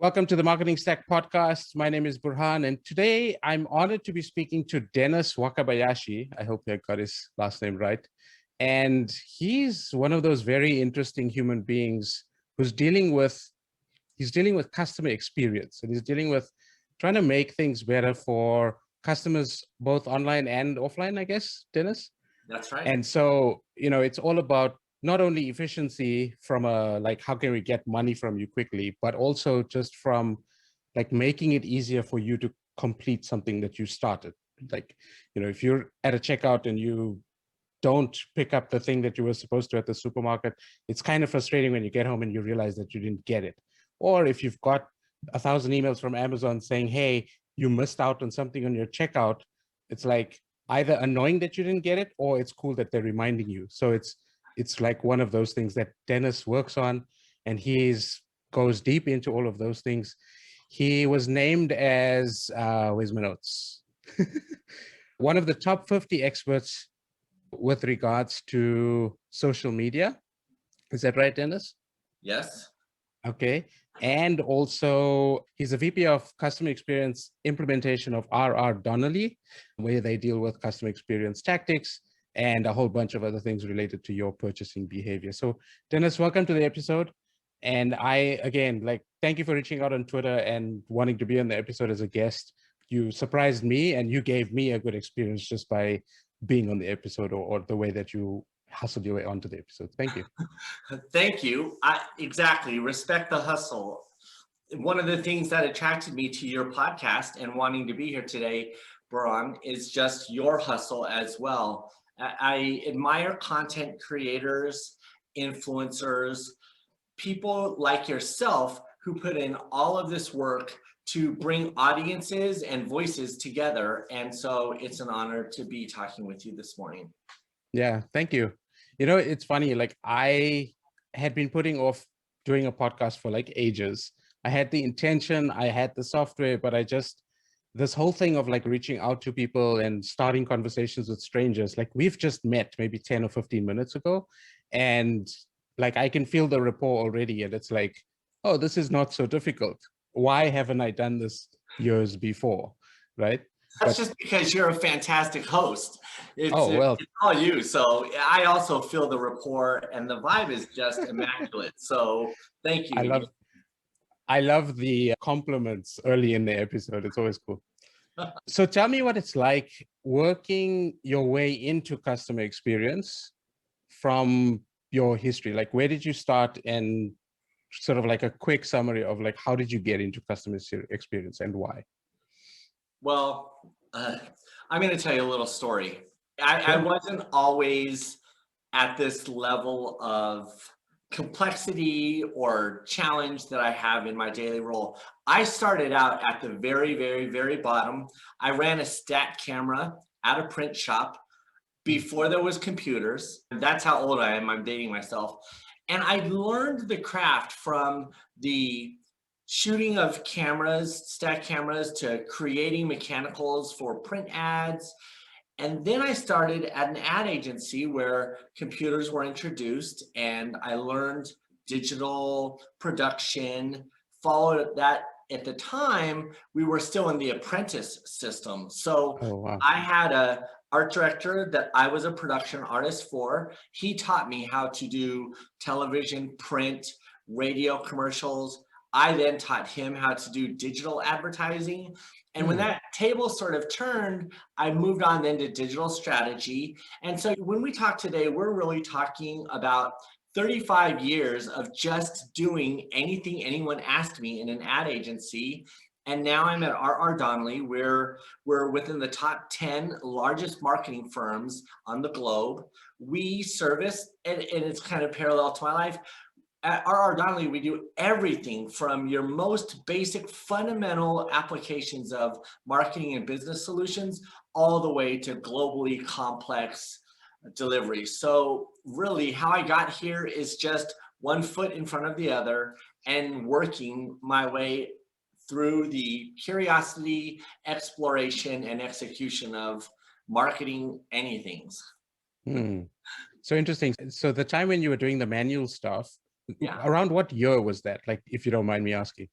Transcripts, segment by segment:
Welcome to the Marketing Stack podcast. My name is Burhan, and today I'm honored to be speaking to Dennis Wakabayashi. I hope I got his last name right. And he's one of those very interesting human beings who's dealing with customer experience, and he's dealing with trying to make things better for customers, both online and offline, I guess, Dennis. That's right. And so, it's all about not only efficiency from how can we get money from you quickly, but also just from making it easier for you to complete something that you started. If you're at a checkout and you don't pick up the thing that you were supposed to at the supermarket, it's kind of frustrating when you get home and you realize that you didn't get it. Or if you've got 1,000 emails from Amazon saying, hey, you missed out on something on your checkout, it's like either annoying that you didn't get it, or it's cool that they're reminding you. So it's like one of those things that Dennis works on, and goes deep into all of those things. He was named as, where's my notes? One of the top 50 experts with regards to social media. Is that right, Dennis? Yes. Okay. And also he's a VP of Customer Experience Implementation of RR Donnelley, where they deal with customer experience tactics and a whole bunch of other things related to your purchasing behavior. So Dennis, welcome to the episode. And thank you for reaching out on Twitter and wanting to be on the episode as a guest. You surprised me and you gave me a good experience just by being on the episode or the way that you hustled your way onto the episode. Thank you. Thank you. Exactly. Respect the hustle. One of the things that attracted me to your podcast and wanting to be here today, Baran, is just your hustle as well. I admire content creators, influencers, people like yourself who put in all of this work to bring audiences and voices together. And so it's an honor to be talking with you this morning. Yeah, thank you. It's funny, I had been putting off doing a podcast for ages. I had the intention, I had the software, but this whole thing of reaching out to people and starting conversations with strangers, we've just met maybe 10 or 15 minutes ago. And I can feel the rapport already. And it's like, oh, this is not so difficult. Why haven't I done this years before? Right. That's just because you're a fantastic host. It's all you. So I also feel the rapport and the vibe is just immaculate. So thank you. I love the compliments early in the episode. It's always cool. So tell me what it's like working your way into customer experience from your history. Where did you start, and sort of a quick summary of how did you get into customer experience and why? Well, I'm going to tell you a little story. I wasn't always at this level of complexity or challenge that I have in my daily role. I started out at the very, very, very bottom. I ran a stat camera at a print shop before there was computers. That's how old I am. I'm dating myself. And I learned the craft from the shooting of cameras, stat cameras, to creating mechanicals for print ads. And then I started at an ad agency where computers were introduced, and I learned digital production. Followed that. At the time, we were still in the apprentice system. So I had a art director that I was a production artist for. He taught me how to do television, print, radio commercials. I then taught him how to do digital advertising. And when that table sort of turned, I moved on then to digital strategy. And so when we talk today, we're really talking about 35 years of just doing anything anyone asked me in an ad agency. And now I'm at RR Donnelley, where we're within the top 10 largest marketing firms on the globe. We service, and it's kind of parallel to my life. At RR Donnelley, we do everything from your most basic fundamental applications of marketing and business solutions all the way to globally complex delivery. So really how I got here is just one foot in front of the other and working my way through the curiosity, exploration, and execution of marketing anythings. So interesting. So the time when you were doing the manual stuff, around what year was that? If you don't mind me asking.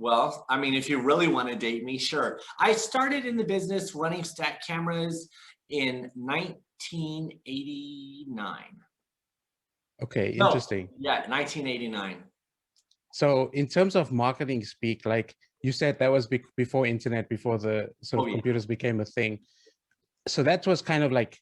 Well, I mean, if you really want to date me, sure. I started in the business running stack cameras in 1989. Okay, No, interesting. yeah, 1989. So in terms of marketing speak, like you said, that was before internet, before the sort Oh, of yeah. computers became a thing. So that was kind of like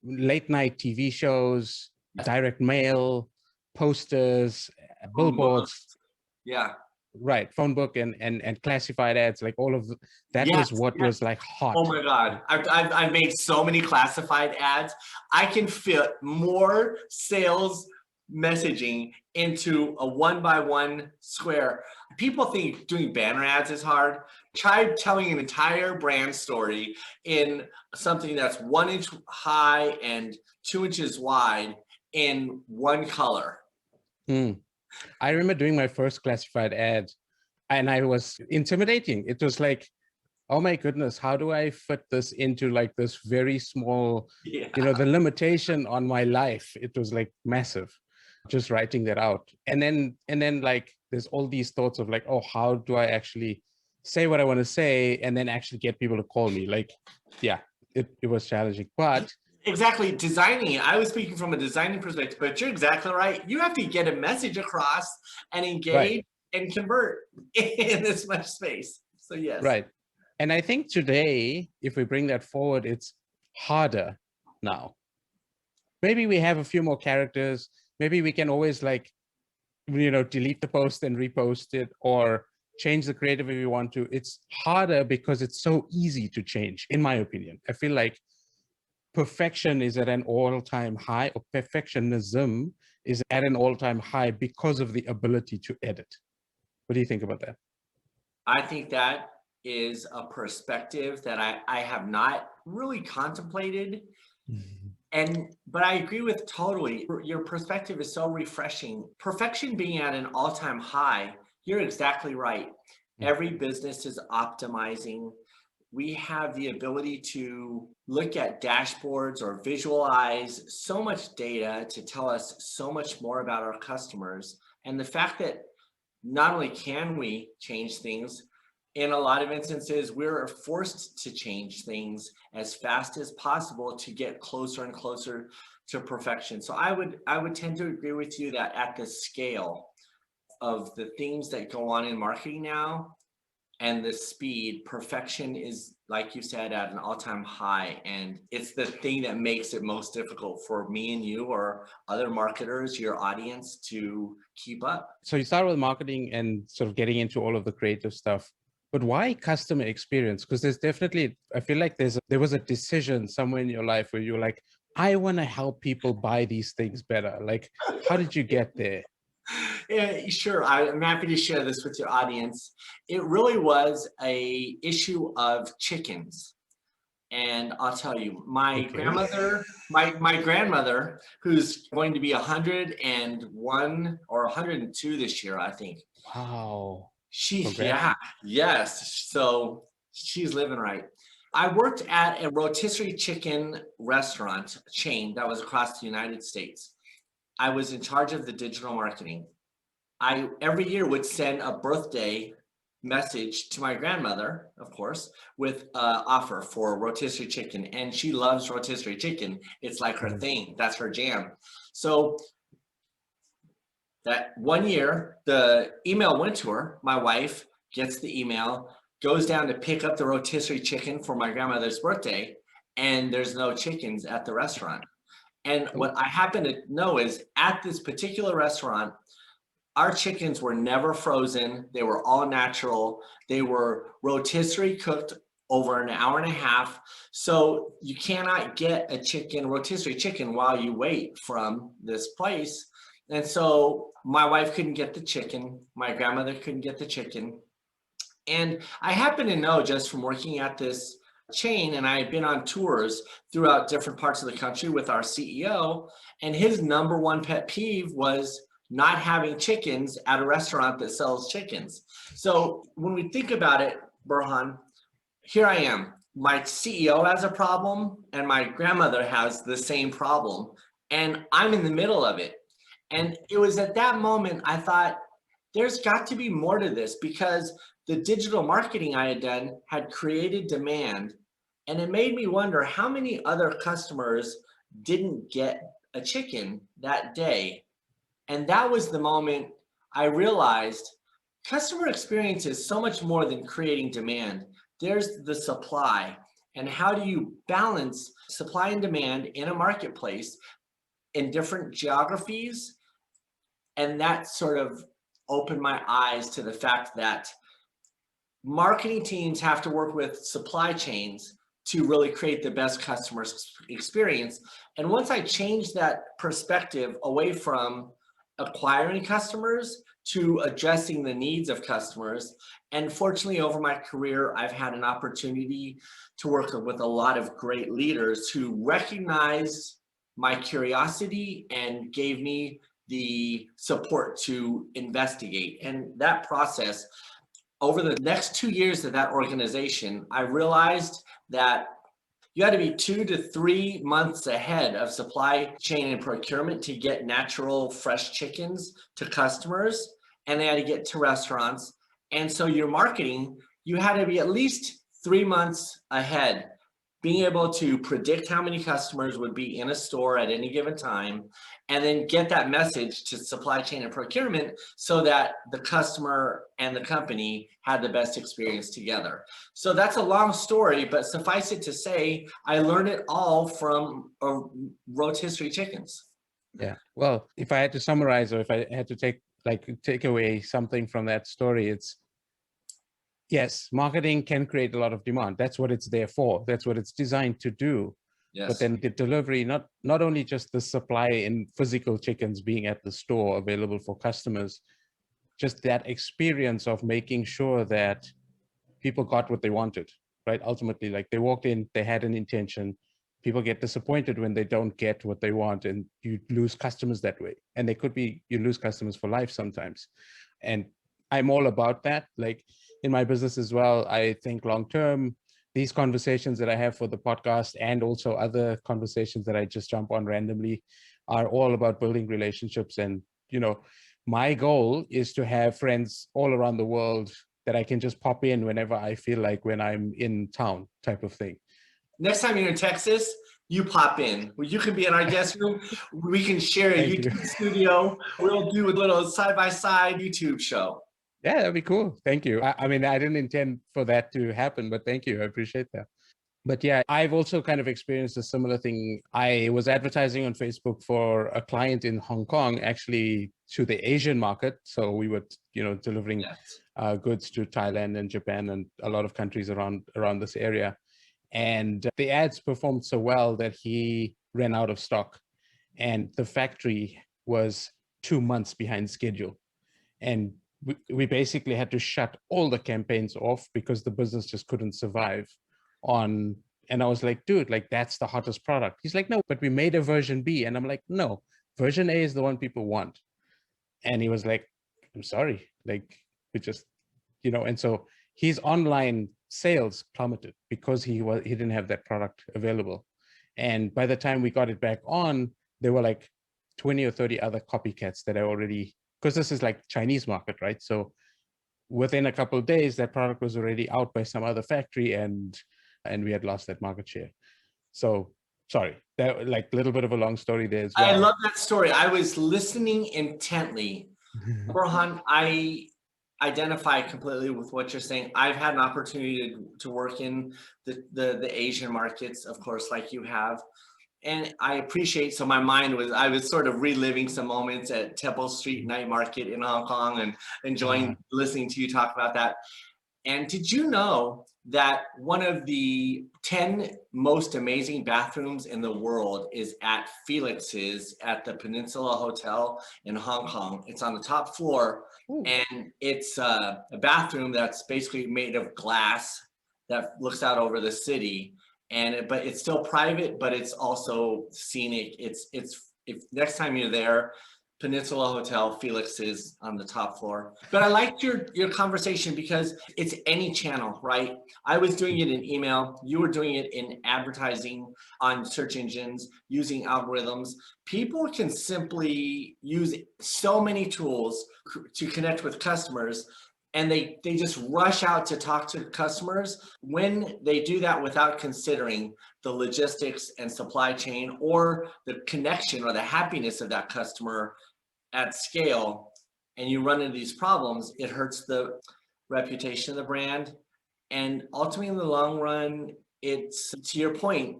late night TV shows, Yes. direct mail, posters, Phone book. billboards, Yeah. right? Phone book and classified ads, like all of that Yes. was what Yes. was like Oh hot. my God. I've made so many classified ads. I can fit more sales messaging into a 1x1 square. People think doing banner ads is hard. Try telling an entire brand story in something that's 1 inch high and 2 inches wide in one color. I remember doing my first classified ad and I was intimidating. It was like, oh my goodness, how do I fit this into like this very small, Yeah. the limitation on my life? It was like massive, just writing that out. And then like, there's all these thoughts of like, oh, how do I actually say what I want to say and then actually get people to call me? Like, yeah, it was challenging, but Exactly. Designing it. I was speaking from a designing perspective, but you're exactly right. You have to get a message across and right, engage and convert in this much space. So yes. right. And I think today, if we bring that forward, it's harder now. Maybe we have a few more characters. Maybe we can always like, delete the post and repost it or change the creative if you want to. It's harder because it's so easy to change, in my opinion. I feel like perfection is at an all-time high, or perfectionism is at an all-time high because of the ability to edit. What do you think about that? I think that is a perspective that I have not really contemplated. But I agree with totally. Your perspective is so refreshing. Perfection being at an all-time high, you're exactly right. Every business is optimizing. We have the ability to look at dashboards or visualize so much data to tell us so much more about our customers. And the fact that not only can we change things, in a lot of instances, we're forced to change things as fast as possible to get closer and closer to perfection. So I would tend to agree with you that at the scale of the things that go on in marketing now and the speed, perfection is, like you said, at an all-time high. And it's the thing that makes it most difficult for me and you or other marketers, your audience, to keep up. So you start with marketing and sort of getting into all of the creative stuff. But why customer experience? Because there's definitely, I feel like there was a decision somewhere in your life where you're like, I want to help people buy these things better. Like, how did you get there? Yeah, sure. I'm happy to share this with your audience. It really was a issue of chickens. And I'll tell you, my Okay. grandmother, my grandmother, who's going to be 101 or 102 this year, I think. Wow. Yeah, Congrats. yes. So she's living right. I worked at a rotisserie chicken restaurant chain that was across the United States. I was in charge of the digital marketing. I every year would send a birthday message to my grandmother, of course, with an offer for rotisserie chicken. And she loves rotisserie chicken. It's like her thing. That's her jam. So that one year, the email went to her. My wife gets the email, goes down to pick up the rotisserie chicken for my grandmother's birthday, and there's no chickens at the restaurant. And what I happen to know is at this particular restaurant, our chickens were never frozen. They were all natural. They were rotisserie cooked over an hour and a half. So you cannot get a rotisserie chicken while you wait from this place. And so my wife couldn't get the chicken. My grandmother couldn't get the chicken. And I happen to know just from working at this chain, and I had been on tours throughout different parts of the country with our CEO, and his number one pet peeve was not having chickens at a restaurant that sells chickens. So when we think about it, Burhan, here I am. My CEO has a problem and my grandmother has the same problem, and I'm in the middle of it. And it was at that moment I thought, there's got to be more to this, because the digital marketing I had done had created demand. And it made me wonder how many other customers didn't get a chicken that day. And that was the moment I realized customer experience is so much more than creating demand. There's the supply. And how do you balance supply and demand in a marketplace in different geographies? And that sort of opened my eyes to the fact that marketing teams have to work with supply chains to really create the best customer experience. And once I changed that perspective away from acquiring customers to addressing the needs of customers, and fortunately over my career, I've had an opportunity to work with a lot of great leaders who recognized my curiosity and gave me the support to investigate. And that process, over the next 2 years of that organization, I realized that you had to be 2 to 3 months ahead of supply chain and procurement to get natural fresh chickens to customers, and they had to get to restaurants. And so your marketing, you had to be at least 3 months ahead, being able to predict how many customers would be in a store at any given time, and then get that message to supply chain and procurement so that the customer and the company had the best experience together. So that's a long story, but suffice it to say, I learned it all from rotisserie chickens. Yeah. Well, if I had to summarize, or if I had to take away something from that story, it's yes, marketing can create a lot of demand. That's what it's there for. That's what it's designed to do. Yes. But then the delivery, not only just the supply in physical chickens being at the store available for customers, just that experience of making sure that people got what they wanted, right? Ultimately, like they walked in, they had an intention. People get disappointed when they don't get what they want, and you lose customers that way. And you lose customers for life sometimes. And I'm all about that. Like in my business as well, I think long-term, these conversations that I have for the podcast and also other conversations that I just jump on randomly are all about building relationships. And, my goal is to have friends all around the world that I can just pop in whenever I feel like, when I'm in town, type of thing. Next time you're in Texas, you pop in. You can be in our guest room. We can share a YouTube studio. We'll do a little side-by-side YouTube show. Yeah, that'd be cool. Thank you. I mean, I didn't intend for that to happen, but thank you. I appreciate that. But yeah, I've also kind of experienced a similar thing. I was advertising on Facebook for a client in Hong Kong, actually to the Asian market. So we were, delivering goods to Thailand and Japan and a lot of countries around this area. And the ads performed so well that he ran out of stock. And the factory was 2 months behind schedule. And we basically had to shut all the campaigns off because the business just couldn't survive on. And I was like, dude, like that's the hottest product. He's like, no, but we made a version B. And I'm like, no, version A is the one people want. And he was like, I'm sorry, like we just, and so his online sales plummeted because he didn't have that product available. And by the time we got it back on, there were like 20 or 30 other copycats that I already, because this is like Chinese market, right? So within a couple of days, that product was already out by some other factory, and we had lost that market share. So sorry, that like a little bit of a long story there as well. I love that story. I was listening intently. Burhan, I identify completely with what you're saying. I've had an opportunity to work in the Asian markets, of course, like you have. And I appreciate, so I was sort of reliving some moments at Temple Street Night Market in Hong Kong and enjoying listening to you talk about that. And did you know that one of the 10 most amazing bathrooms in the world is at Felix's at the Peninsula Hotel in Hong Kong? It's on the top floor. Ooh. And it's a bathroom that's basically made of glass that looks out over the city. But it's still private, but it's also scenic. If next time you're there, Peninsula Hotel. Felix is on the top floor. But I liked your conversation because it's any channel, right? I was doing it in email. You were doing it in advertising on search engines using algorithms. People can simply use so many tools to connect with customers, and they just rush out to talk to customers. When they do that without considering the logistics and supply chain or the connection or the happiness of that customer at scale, and you run into these problems, it hurts the reputation of the brand. And ultimately in the long run, it's, to your point,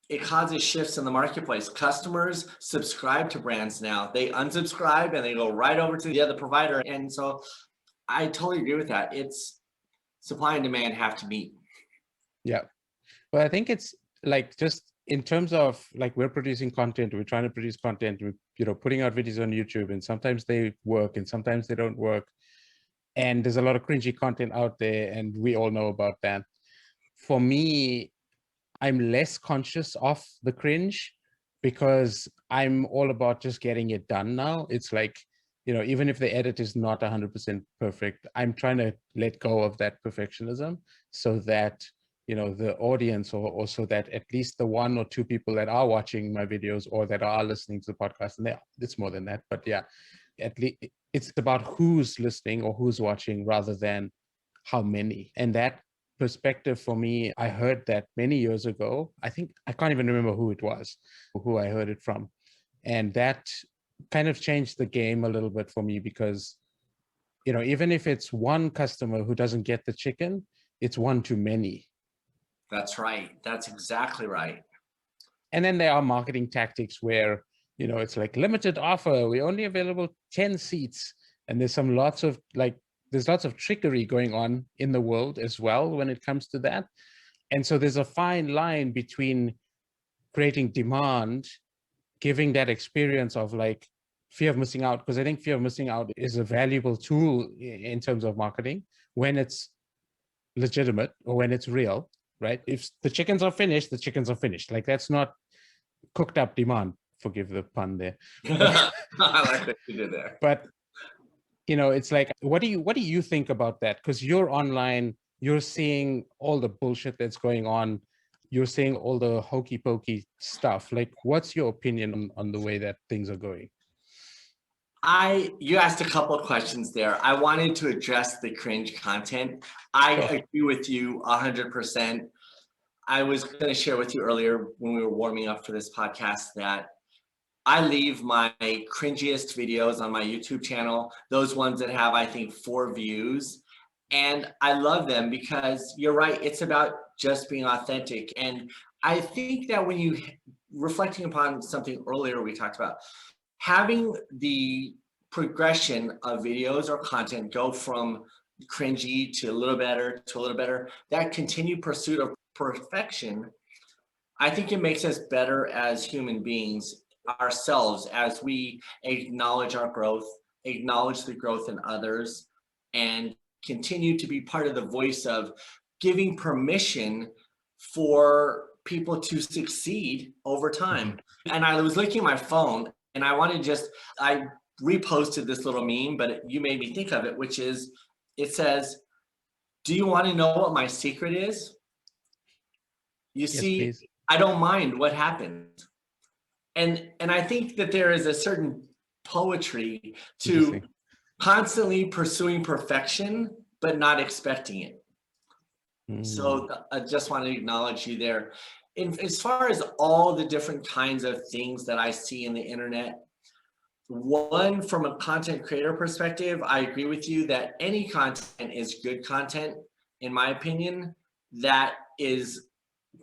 it causes shifts in the marketplace. Customers subscribe to brands now. They unsubscribe and they go right over to the other provider. And so I totally agree with that. It's supply and demand have to meet. Yeah. But I think it's like, just in terms of like, we're producing content, we're trying to produce content, we're, you know, putting out videos on YouTube, and sometimes they work and sometimes they don't work. And there's a lot of cringy content out there, and we all know about that. For me, I'm less conscious of the cringe because I'm all about just getting it done now. It's like, you know, even if the edit is not 100% perfect, I'm trying to let go of that perfectionism so that, you know, the audience, or also that at least the 1 or 2 people that are watching my videos or that are listening to the podcast, and it's more than that, but yeah, at least it's about who's listening or who's watching rather than how many. And that perspective for me, I heard that many years ago. I think I can't even remember who it was, who I heard it from. And that kind of changed the game a little bit for me because, you know, even if it's one customer who doesn't get the chicken, it's one too many. That's right. That's exactly right. And then there are marketing tactics where, you know, it's like limited offer, we're only available 10 seats. And there's lots of trickery going on in the world as well when it comes to that. And so there's a fine line between creating demand, giving that experience of like fear of missing out, because I think fear of missing out is a valuable tool in terms of marketing when it's legitimate or when it's real, right? If the chickens are finished, the chickens are finished. Like, that's not cooked up demand. Forgive the pun there. I like what you did there. But, you know, it's like, what do you think about that? Because you're online, you're seeing all the bullshit that's going on. You're seeing all the hokey pokey stuff. Like, what's your opinion on the way that things are going? You asked a couple of questions there. I wanted to address the cringe content. I agree with you 100%. I was going to share with you earlier when we were warming up for this podcast that I leave my cringiest videos on my YouTube channel, those ones that have, I think, 4 views. And I love them because you're right, it's about just being authentic. And I think that when you, reflecting upon something earlier we talked about, having the progression of videos or content go from cringy to a little better, that continued pursuit of perfection, I think it makes us better as human beings ourselves as we acknowledge our growth, acknowledge the growth in others, and continue to be part of the voice of giving permission for people to succeed over time. And I was looking at my phone and I reposted this little meme, but you made me think of it, which is, it says, "Do you want to know what my secret is? You see, Please. I don't mind what happens." And I think that there is a certain poetry to constantly pursuing perfection, but not expecting it. So I just want to acknowledge you there. As far as all the different kinds of things that I see in the internet, one, from a content creator perspective, I agree with you that any content is good content, in my opinion, that is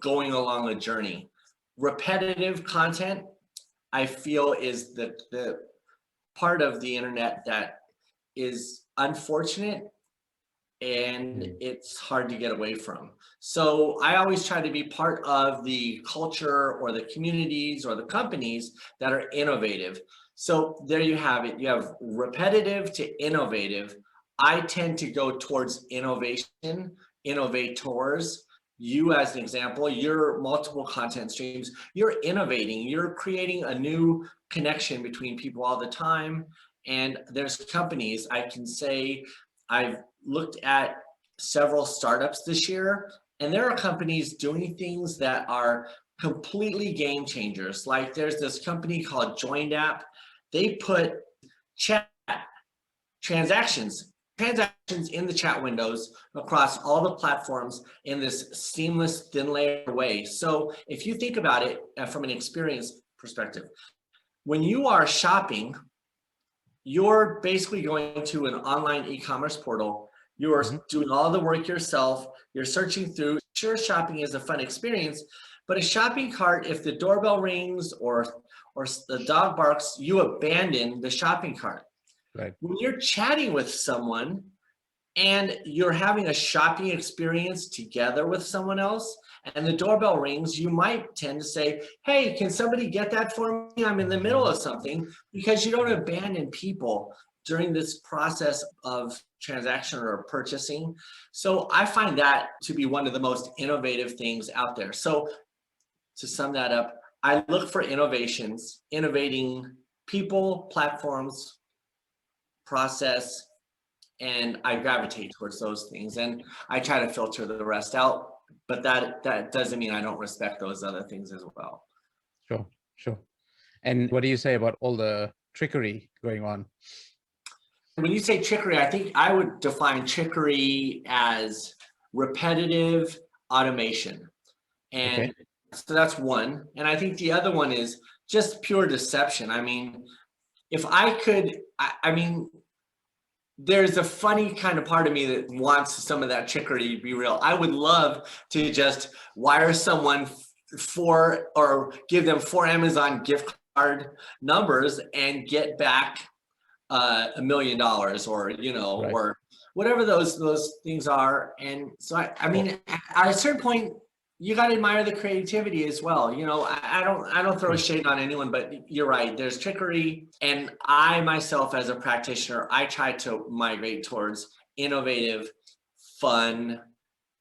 going along a journey. Repetitive content, I feel, is the part of the internet that is unfortunate and it's hard to get away from. So I always try to be part of the culture or the communities or the companies that are innovative. So there you have it. You have repetitive to innovative. I tend to go towards innovation, innovators. You, as an example, your multiple content streams, you're innovating, you're creating a new connection between people all the time. And there's companies, I can say, I've looked at several startups this year, and there are companies doing things that are completely game changers. Like there's this company called Joined App. They put chat transactions in the chat windows across all the platforms in this seamless thin layer way. So if you think about it from an experience perspective, when you are shopping, you're basically going to an online e-commerce portal. You're doing all the work yourself. You're searching through. Sure, shopping is a fun experience, but a shopping cart, if the doorbell rings or the dog barks, you abandon the shopping cart. Right. When you're chatting with someone and you're having a shopping experience together with someone else and the doorbell rings, you might tend to say, hey, can somebody get that for me? I'm in the middle of something, because you don't abandon people during this process of transaction or purchasing. So I find that to be one of the most innovative things out there. So to sum that up, I look for innovations, innovating people, platforms, process, and I gravitate towards those things, and I try to filter the rest out, but that doesn't mean I don't respect those other things as well. Sure. And what do you say about all the trickery going on? When you say trickery, I think I would define trickery as repetitive automation. And so that's one. And I think the other one is just pure deception. I mean, if I could, I mean, there's a funny kind of part of me that wants some of that trickery to be real. I would love to just wire someone or give them 4 Amazon gift card numbers and get back $1 million, or, you know, or whatever those things are. And so, I mean, at a certain point, you got to admire the creativity as well. You know, I don't throw shade on anyone, but you're right. There's trickery. And I myself, as a practitioner, I try to migrate towards innovative, fun,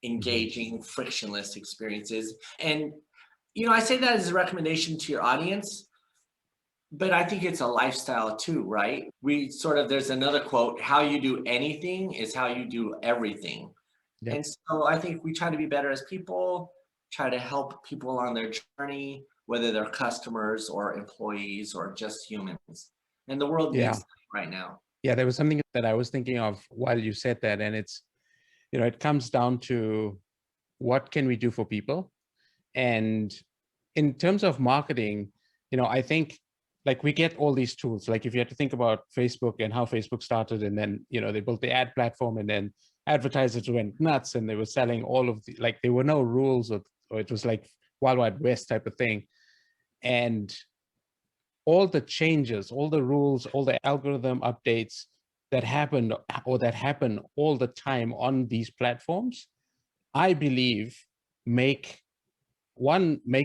engaging, frictionless experiences. And, you know, I say that as a recommendation to your audience, but I think it's a lifestyle too, right? There's another quote, how you do anything is how you do everything. Yep. And so I think we try to be better as people, try to help people on their journey, whether they're customers or employees or just humans. And the world needs that right now. Yeah, there was something that I was thinking of while you said that, and it's, you know, it comes down to what can we do for people? And in terms of marketing, you know, I think like we get all these tools. Like if you had to think about Facebook and how Facebook started, and then, you know, they built the ad platform, and then advertisers went nuts and they were selling all of the, like there were no rules, or it was like Wild Wild West type of thing. And all the changes, all the rules, all the algorithm updates that happened or that happen all the time on these platforms, I believe make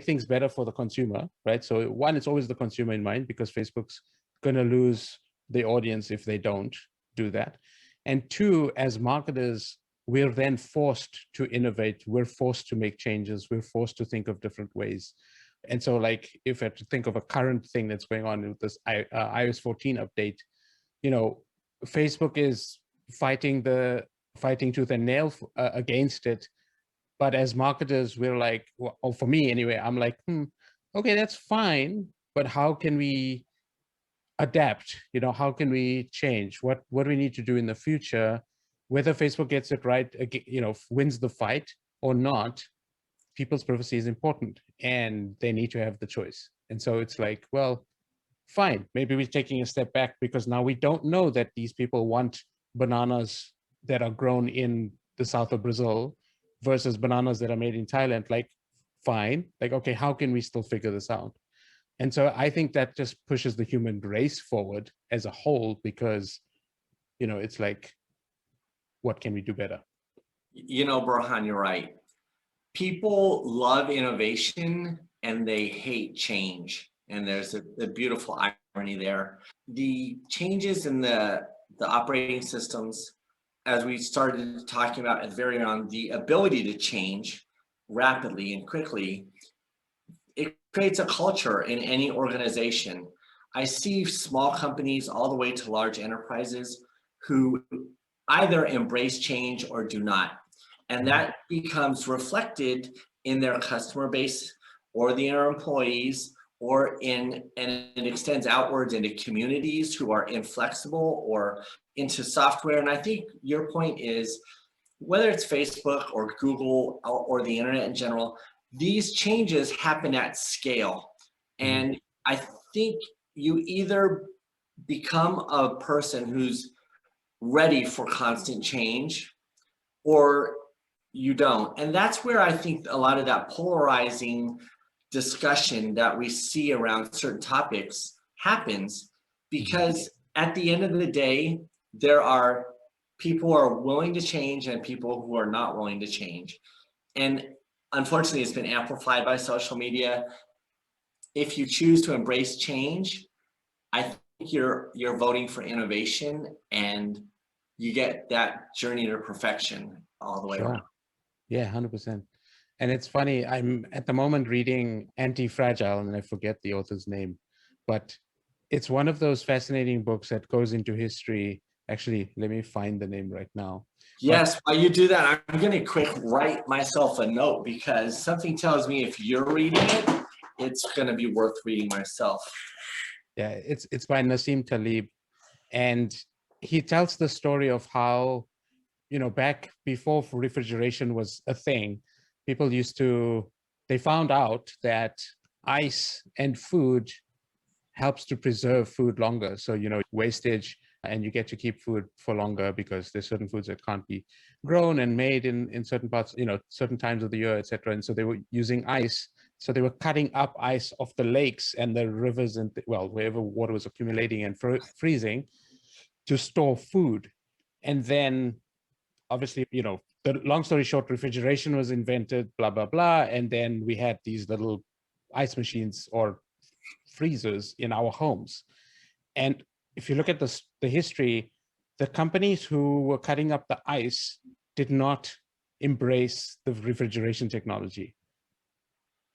things better for the consumer, right? So one, it's always the consumer in mind, because Facebook's going to lose the audience if they don't do that. And two, as marketers, we're then forced to innovate. We're forced to make changes. We're forced to think of different ways. And so like, if I have to think of a current thing that's going on with this iOS 14 update, you know, Facebook is fighting tooth and nail against it. But as marketers, we're like, well, or for me anyway, I'm like, okay, that's fine, but how can we adapt? You know, how can we change? What do we need to do in the future? Whether Facebook gets it right, you know, wins the fight or not, people's privacy is important, and they need to have the choice. And so it's like, well, fine, maybe we're taking a step back, because now we don't know that these people want bananas that are grown in the south of Brazil versus bananas that are made in Thailand. Like, fine, like, okay, how can we still figure this out? And so I think that just pushes the human race forward as a whole, because, you know, it's like, what can we do better? You know, Burhan, you're right. People love innovation and they hate change. And there's a beautiful irony there. The changes in the operating systems, as we started talking about at the very end, the ability to change rapidly and quickly, it creates a culture in any organization. I see small companies all the way to large enterprises who either embrace change or do not. And that becomes reflected in their customer base or their employees, and it extends outwards into communities who are inflexible or into software. And I think your point is, whether it's Facebook or Google or the internet in general, these changes happen at scale. And I think you either become a person who's ready for constant change or you don't. And that's where I think a lot of that polarizing discussion that we see around certain topics happens, because at the end of the day, there are people who are willing to change and people who are not willing to change. And unfortunately, it's been amplified by social media. If you choose to embrace change, I think you're voting for innovation, and you get that journey to perfection all the way around. Yeah, 100%. And it's funny, I'm at the moment reading Anti-Fragile, and I forget the author's name, but it's one of those fascinating books that goes into history. Actually, let me find the name right now. Yes, while you do that, I'm going to quick write myself a note, because something tells me if you're reading it, it's going to be worth reading myself. Yeah, it's by Nassim Taleb, and he tells the story of how, back before refrigeration was a thing, people they found out that ice and food helps to preserve food longer. So, wastage, and you get to keep food for longer because there's certain foods that can't be grown and made in certain parts, certain times of the year, etc. And so they were using ice. So they were cutting up ice off the lakes and the rivers and, wherever water was accumulating and freezing to store food. And then obviously, the long story short, refrigeration was invented, blah, blah, blah. And then we had these little ice machines or freezers in our homes. And if you look at the history, the companies who were cutting up the ice did not embrace the refrigeration technology.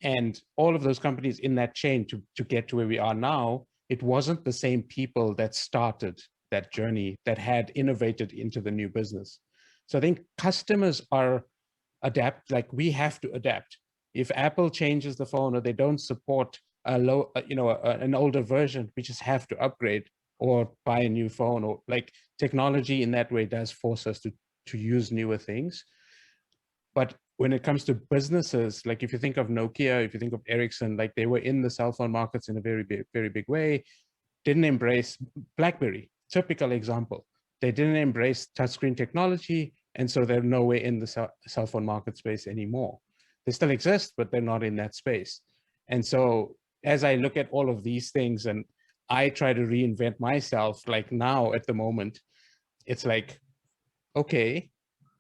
And all of those companies in that chain to get to where we are now, it wasn't the same people that started that journey that had innovated into the new business. So I think customers we have to adapt. If Apple changes the phone or they don't support an older version, we just have to upgrade or buy a new phone, or technology in that way does force us to use newer things. But when it comes to businesses, if you think of Nokia, if you think of Ericsson, they were in the cell phone markets in a very big way, didn't embrace BlackBerry, typical example. They didn't embrace touchscreen technology, and so they're nowhere in the cell phone market space anymore. They still exist, but they're not in that space. And so as I look at all of these things and I try to reinvent myself, now at the moment, it's okay,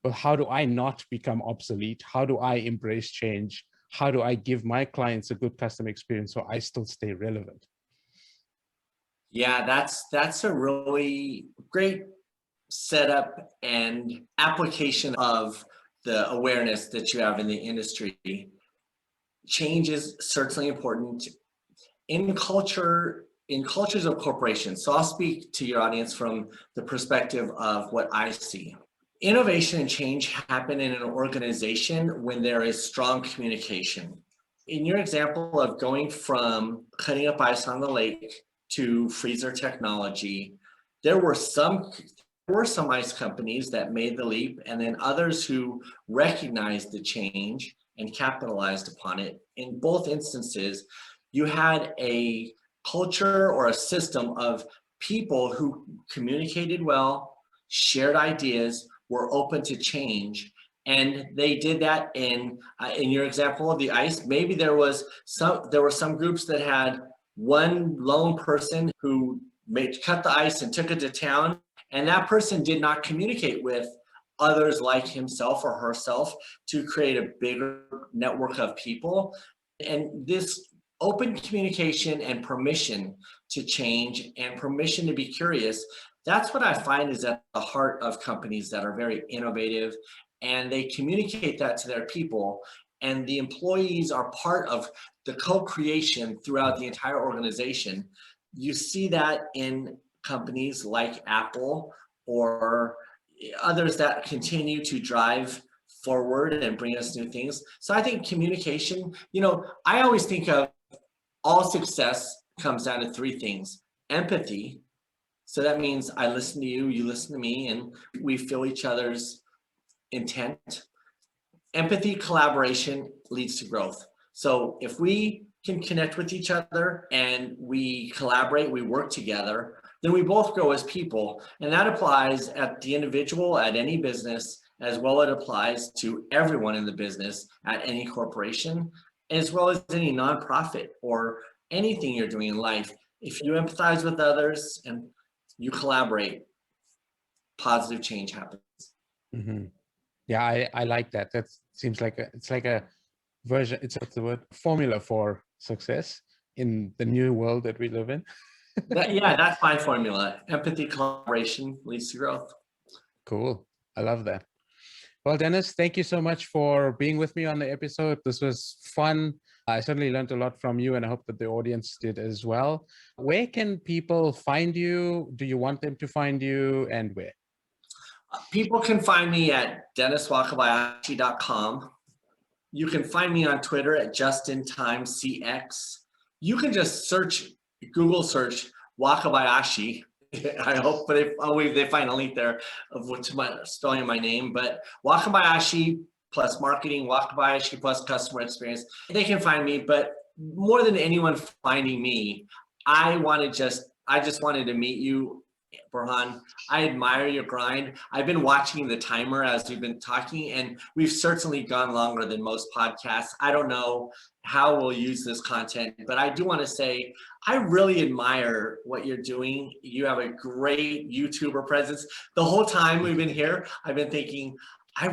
but how do I not become obsolete? How do I embrace change? How do I give my clients a good customer experience so I still stay relevant? Yeah, that's a really great setup and application of the awareness that you have in the industry. Change is certainly important in cultures of corporations. So I'll speak to your audience from the perspective of what I see. Innovation and change happen in an organization when there is strong communication. In your example of going from cutting up ice on the lake to freezer technology, there were some ice companies that made the leap, and then others who recognized the change and capitalized upon it. In both instances, you had a culture or a system of people who communicated well, shared ideas, were open to change. And they did that in your example of the ice. Maybe there were some groups that had one lone person who cut the ice and took it to town, and that person did not communicate with others like himself or herself to create a bigger network of people. And this open communication and permission to change and permission to be curious, that's what I find is at the heart of companies that are very innovative, and they communicate that to their people, and the employees are part of the co-creation throughout the entire organization. You see that in companies like Apple or others that continue to drive forward and bring us new things. So I think communication, I always think of all success comes down to three things: empathy. So that means I listen to you, you listen to me, and we feel each other's intent. Empathy, collaboration leads to growth. So if we can connect with each other and we collaborate, we work together, then we both grow as people. And that applies at the individual, at any business, as well as it applies to everyone in the business at any corporation, as well as any nonprofit or anything you're doing in life. If you empathize with others and you collaborate, positive change happens. Mm-hmm. Yeah, I like that. That seems like it's like a version, it's what's the word, formula for success in the new world that we live in. That's my formula. Empathy, collaboration leads to growth. Cool. I love that. Well, Dennis, thank you so much for being with me on the episode. This was fun. I certainly learned a lot from you, and I hope that the audience did as well. Where can people find you? Do you want them to find you, and where? People can find me at denniswakabayashi.com. You can find me on Twitter at justintimecx. You can just Google search Wakabayashi. I hope, but if they find a link there to my spelling of my name. But Wakabayashi plus marketing, Wakabayashi plus customer experience, they can find me. But more than anyone finding me, I just wanted to meet you, Burhan. I admire your grind. I've been watching the timer as we've been talking, and we've certainly gone longer than most podcasts. I don't know how we'll use this content, but I do want to say I really admire what you're doing. You have a great YouTuber presence. The whole time we've been here, I've been thinking, I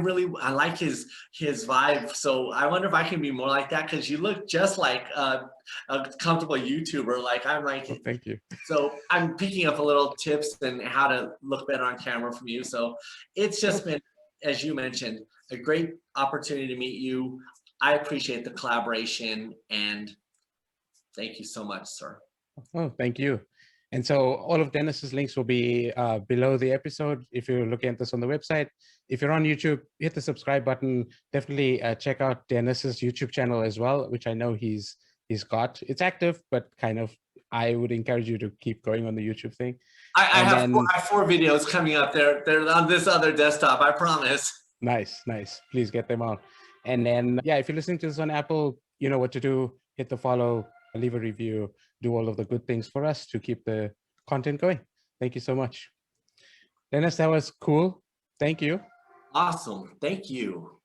like his vibe. So I wonder if I can be more like that, because you look just like a comfortable YouTuber. Oh, thank you. So I'm picking up a little tips and how to look better on camera from you. So it's just been, as you mentioned, a great opportunity to meet you. I appreciate the collaboration, and thank you so much, sir. Oh, thank you. And so all of Dennis's links will be below the episode if you're looking at this on the website. If you're on YouTube, hit the subscribe button. Definitely check out Dennis's YouTube channel as well, which I know he's got. It's active, but kind of, I would encourage you to keep going on the YouTube thing. I have 4 videos coming up there. They're on this other desktop, I promise. Nice. Please get them out. And then, yeah, if you're listening to this on Apple, you know what to do. Hit the follow, leave a review, do all of the good things for us to keep the content going. Thank you so much. Dennis, that was cool. Thank you. Awesome. Thank you.